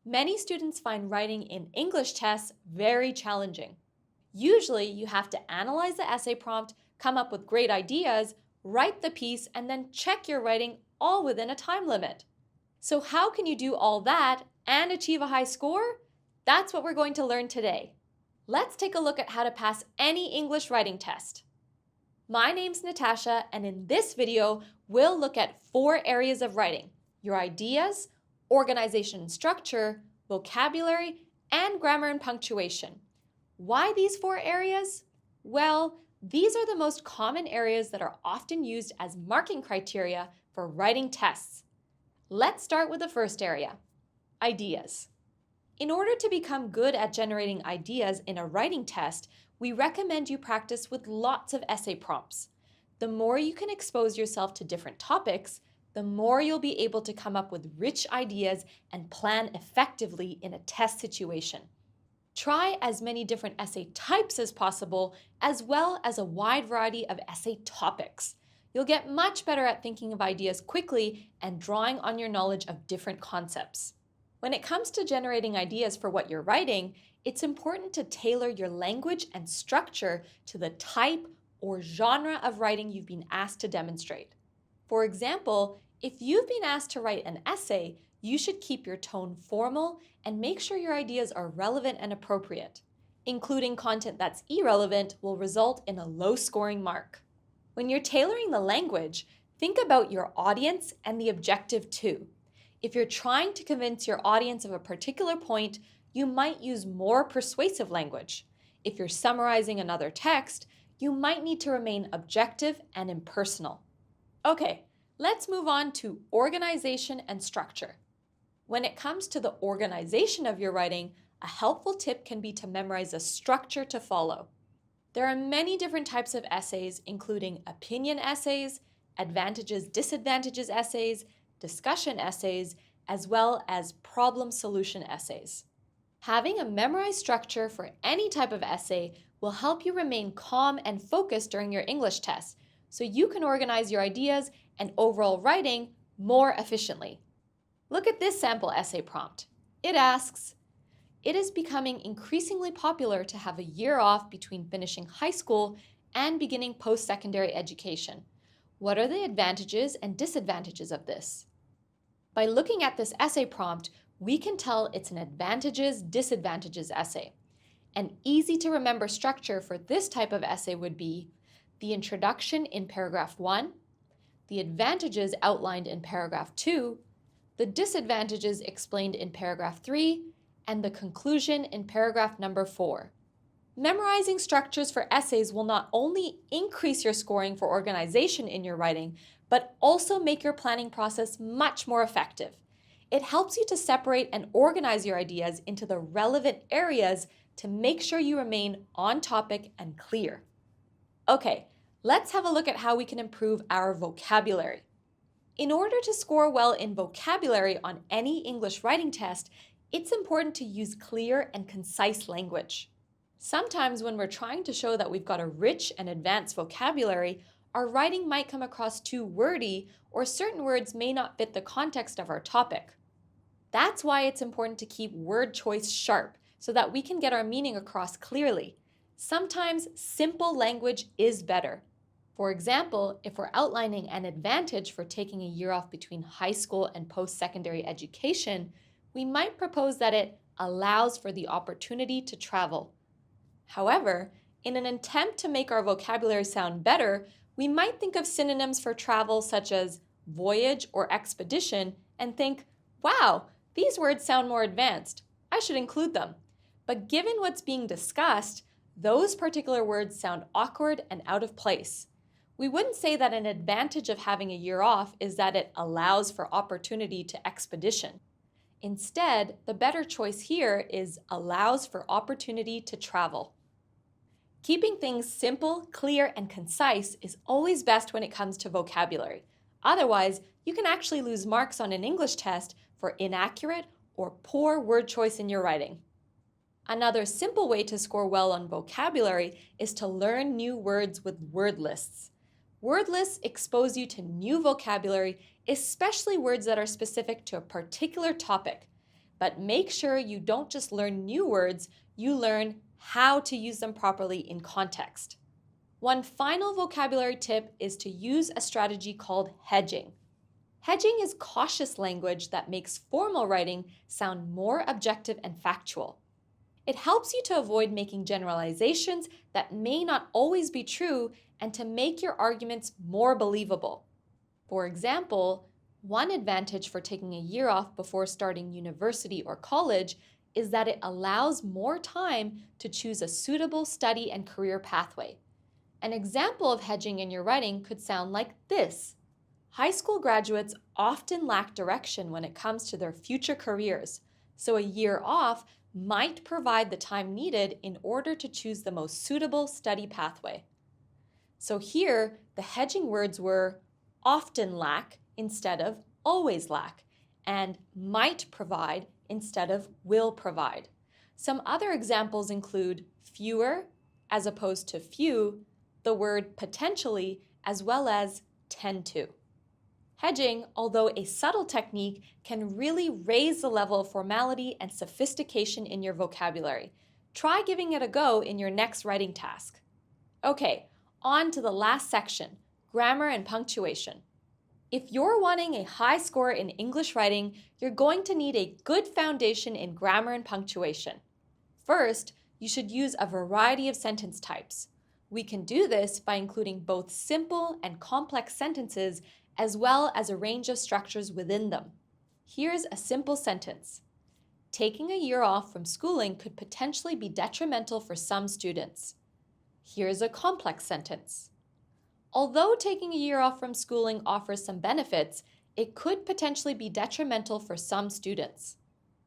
Many students find writing in English tests very challenging. Usually, you have to analyze the essay prompt, come up with great ideas, write the piece, and then check your writing all within a time limit. So, how can you do all that and achieve a high score? That's what we're going to learn today. Let's take a look at how to pass any English writing test. My name's Natasha, and in this video, we'll look at 4 areas of writing: your ideas, organization and structure, vocabulary, and grammar and punctuation. Why these 4 areas? Well, these are the most common areas that are often used as marking criteria for writing tests. Let's start with the first area, ideas. In order to become good at generating ideas in a writing test, we recommend you practice with lots of essay prompts. The more you can expose yourself to different topics, the more you'll be able to come up with rich ideas and plan effectively in a test situation. Try as many different essay types as possible, as well as a wide variety of essay topics. You'll get much better at thinking of ideas quickly and drawing on your knowledge of different concepts. When it comes to generating ideas for what you're writing, it's important to tailor your language and structure to the type or genre of writing you've been asked to demonstrate. For example, if you've been asked to write an essay, you should keep your tone formal and make sure your ideas are relevant and appropriate. Including content that's irrelevant will result in a low scoring mark. When you're tailoring the language, think about your audience and the objective too. If you're trying to convince your audience of a particular point, you might use more persuasive language. If you're summarizing another text, you might need to remain objective and impersonal. Okay, let's move on to organization and structure. When it comes to the organization of your writing, a helpful tip can be to memorize a structure to follow. There are many different types of essays, including opinion essays, advantages, disadvantages essays, discussion essays, as well as problem solution essays. Having a memorized structure for any type of essay will help you remain calm and focused during your English test, so you can organize your ideas and overall writing more efficiently. Look at this sample essay prompt. It asks, "It is becoming increasingly popular to have a year off between finishing high school and beginning post-secondary education. What are the advantages and disadvantages of this?" By looking at this essay prompt, we can tell it's an advantages-disadvantages essay. An easy-to-remember structure for this type of essay would be the introduction in paragraph 1, the advantages outlined in paragraph 2, the disadvantages explained in paragraph 3, and the conclusion in paragraph number 4. Memorizing structures for essays will not only increase your scoring for organization in your writing, but also make your planning process much more effective. It helps you to separate and organize your ideas into the relevant areas to make sure you remain on topic and clear. Okay, let's have a look at how we can improve our vocabulary. In order to score well in vocabulary on any English writing test, it's important to use clear and concise language. Sometimes when we're trying to show that we've got a rich and advanced vocabulary, our writing might come across too wordy, or certain words may not fit the context of our topic. That's why it's important to keep word choice sharp so that we can get our meaning across clearly. Sometimes simple language is better. For example, if we're outlining an advantage for taking a year off between high school and post-secondary education, we might propose that it allows for the opportunity to travel. However, in an attempt to make our vocabulary sound better, we might think of synonyms for travel such as voyage or expedition and think, wow, these words sound more advanced. I should include them. But given what's being discussed, those particular words sound awkward and out of place. We wouldn't say that an advantage of having a year off is that it allows for opportunity to expedition. Instead, the better choice here is allows for opportunity to travel. Keeping things simple, clear, and concise is always best when it comes to vocabulary. Otherwise, you can actually lose marks on an English test for inaccurate or poor word choice in your writing. Another simple way to score well on vocabulary is to learn new words with word lists. Word lists expose you to new vocabulary, especially words that are specific to a particular topic. but make sure you don't just learn new words, you learn how to use them properly in context. One final vocabulary tip is to use a strategy called hedging. Hedging is cautious language that makes formal writing sound more objective and factual. It helps you to avoid making generalizations that may not always be true and to make your arguments more believable. For example, one advantage for taking a year off before starting university or college is that it allows more time to choose a suitable study and career pathway. An example of hedging in your writing could sound like this. High school graduates often lack direction when it comes to their future careers, so a year off might provide the time needed in order to choose the most suitable study pathway. So here, the hedging words were often lack instead of always lack, and might provide instead of will provide. Some other examples include fewer as opposed to few, the word potentially, as well as tend to. Hedging, although a subtle technique, can really raise the level of formality and sophistication in your vocabulary. Try giving it a go in your next writing task. Okay, on to the last section, grammar and punctuation. If you're wanting a high score in English writing, you're going to need a good foundation in grammar and punctuation. First, you should use a variety of sentence types. We can do this by including both simple and complex sentences as well as a range of structures within them. Here's a simple sentence. Taking a year off from schooling could potentially be detrimental for some students. Here's a complex sentence. Although taking a year off from schooling offers some benefits, it could potentially be detrimental for some students.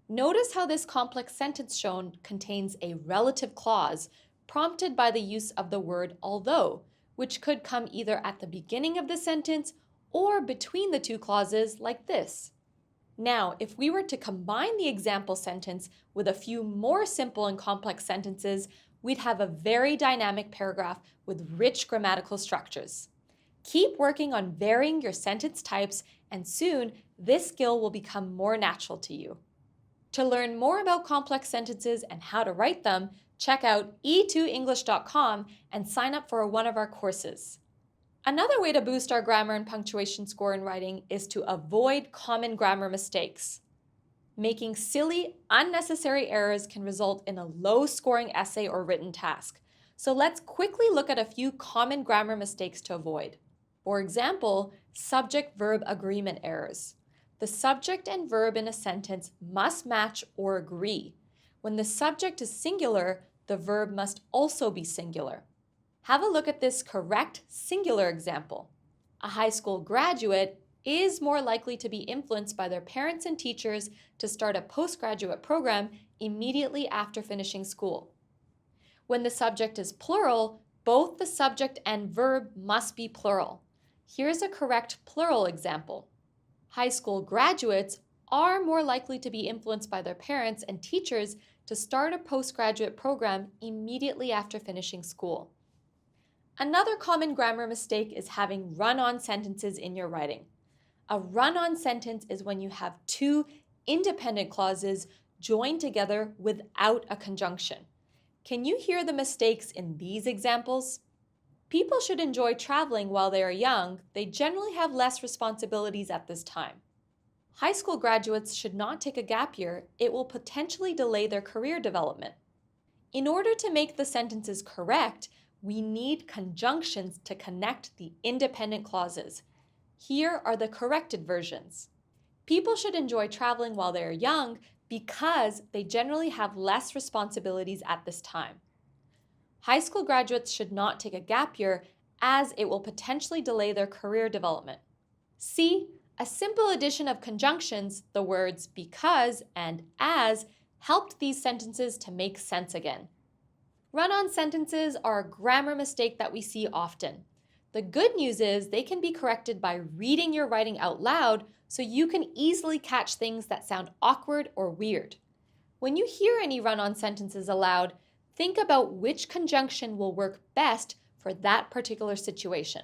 Notice how this complex sentence shown contains a relative clause prompted by the use of the word although, which could come either at the beginning of the sentence or between the two clauses like this. Now, if we were to combine the example sentence with a few more simple and complex sentences, we'd have a very dynamic paragraph with rich grammatical structures. Keep working on varying your sentence types, and soon this skill will become more natural to you. To learn more about complex sentences and how to write them, check out e2english.com and sign up for one of our courses. Another way to boost our grammar and punctuation score in writing is to avoid common grammar mistakes. Making silly, unnecessary errors can result in a low-scoring essay or written task. So let's quickly look at a few common grammar mistakes to avoid. For example, subject-verb agreement errors. The subject and verb in a sentence must match or agree. When the subject is singular, the verb must also be singular. Have a look at this correct singular example. A high school graduate is more likely to be influenced by their parents and teachers to start a postgraduate program immediately after finishing school. When the subject is plural, both the subject and verb must be plural. Here's a correct plural example. High school graduates are more likely to be influenced by their parents and teachers to start a postgraduate program immediately after finishing school. Another common grammar mistake is having run-on sentences in your writing. A run-on sentence is when you have two independent clauses joined together without a conjunction. Can you hear the mistakes in these examples? People should enjoy traveling while they are young. They generally have less responsibilities at this time. High school graduates should not take a gap year. It will potentially delay their career development. In order to make the sentences correct, we need conjunctions to connect the independent clauses. Here are the corrected versions. People should enjoy traveling while they are young because they generally have less responsibilities at this time. High school graduates should not take a gap year as it will potentially delay their career development. See, a simple addition of conjunctions, the words because and as, helped these sentences to make sense again. Run-on sentences are a grammar mistake that we see often. The good news is they can be corrected by reading your writing out loud so you can easily catch things that sound awkward or weird. When you hear any run-on sentences aloud, think about which conjunction will work best for that particular situation.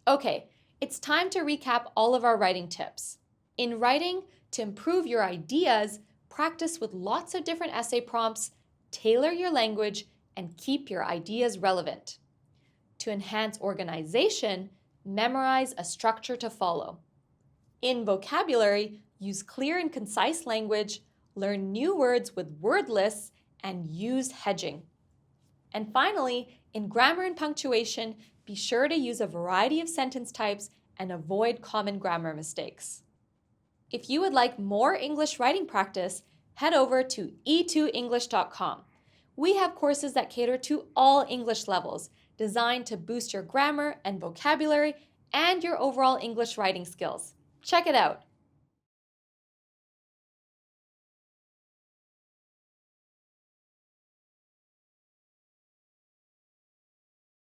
Okay, it's time to recap all of our writing tips. In writing, to improve your ideas, practice with lots of different essay prompts, tailor your language, and keep your ideas relevant. To enhance organization, memorize a structure to follow. In vocabulary, use clear and concise language, learn new words with word lists, and use hedging. And finally, in grammar and punctuation, be sure to use a variety of sentence types and avoid common grammar mistakes. If you would like more English writing practice, head over to e2english.com. We have courses that cater to all English levels, designed to boost your grammar and vocabulary and your overall English writing skills. Check it out.